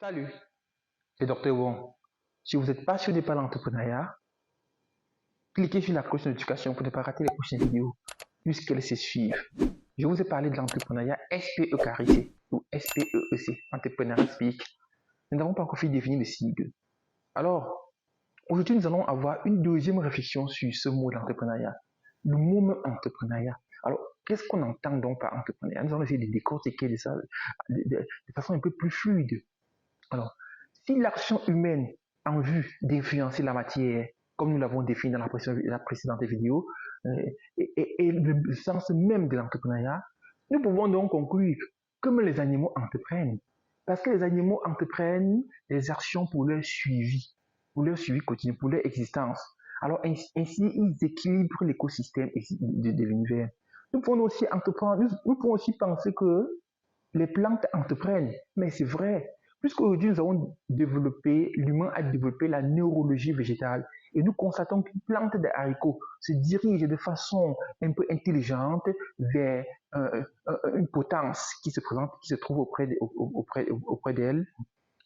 Salut, c'est Dr. Wong. Si vous êtes passionné par l'entrepreneuriat, cliquez sur la cloche de notification pour ne pas rater les prochaines vidéos, puisqu'elles se suivent. Je vous ai parlé de l'entrepreneuriat SPE carré ou SPEEC, Entrepreneuriat Speak. Nous n'avons pas encore fait définir le sigle. Alors, aujourd'hui, nous allons avoir une deuxième réflexion sur ce mot d'entrepreneuriat. Le mot même entrepreneuriat. Alors, qu'est-ce qu'on entend donc par entrepreneuriat? Nous allons essayer de décortiquer ça de façon un peu plus fluide. Alors, si l'action humaine en vue d'influencer la matière, comme nous l'avons défini dans la précédente vidéo, est le sens même de l'entrepreneuriat, nous pouvons donc conclure que même les animaux entreprennent. Parce que les animaux entreprennent des actions pour leur suivi quotidien, pour leur existence. Alors ainsi, ils équilibrent l'écosystème de l'univers. Nous pouvons aussi entreprendre, nous pouvons aussi penser que les plantes entreprennent, mais c'est vrai. Puisqu'aujourd'hui, nous avons développé, l'humain a développé la neurologie végétale et nous constatons qu'une plante des haricots se dirige de façon un peu intelligente vers une potence qui se présente, qui se trouve auprès d'elle.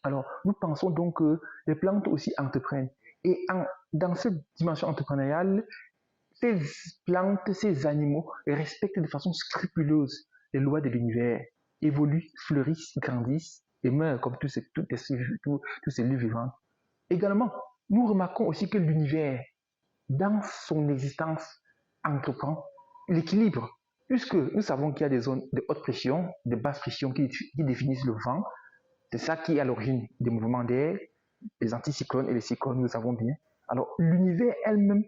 Alors, nous pensons donc que les plantes aussi entreprennent. Et dans cette dimension entrepreneuriale, ces plantes, ces animaux respectent de façon scrupuleuse les lois de l'univers, évoluent, fleurissent, grandissent et meurent comme tous ces lieux vivants. Également, nous remarquons aussi que l'univers, dans son existence, entreprend l'équilibre, puisque nous savons qu'il y a des zones de haute pression, de basse pression qui définissent le vent. C'est ça qui est à l'origine des mouvements d'air, les anticyclones et les cyclones, nous le savons bien. Alors, l'univers elle-même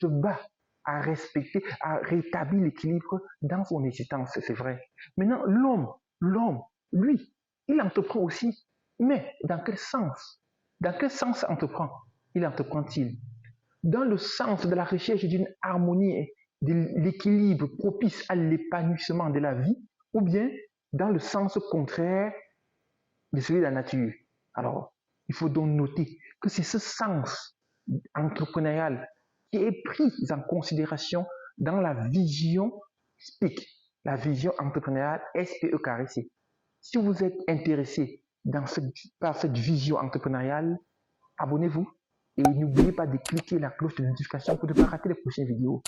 se bat à respecter, à rétablir l'équilibre dans son existence, c'est vrai. Maintenant, l'homme, lui, il entreprend aussi. Mais dans quel sens? Dans quel sens il entreprend-il? Dans le sens de la recherche d'une harmonie, de l'équilibre propice à l'épanouissement de la vie, ou bien dans le sens contraire de celui de la nature? Alors, il faut donc noter que c'est ce sens entrepreneurial qui est prise en considération dans la vision SPIC, la vision entrepreneuriale SPE carré C. Si vous êtes intéressé par cette vision entrepreneuriale, abonnez-vous et n'oubliez pas de cliquer la cloche de notification pour ne pas rater les prochaines vidéos.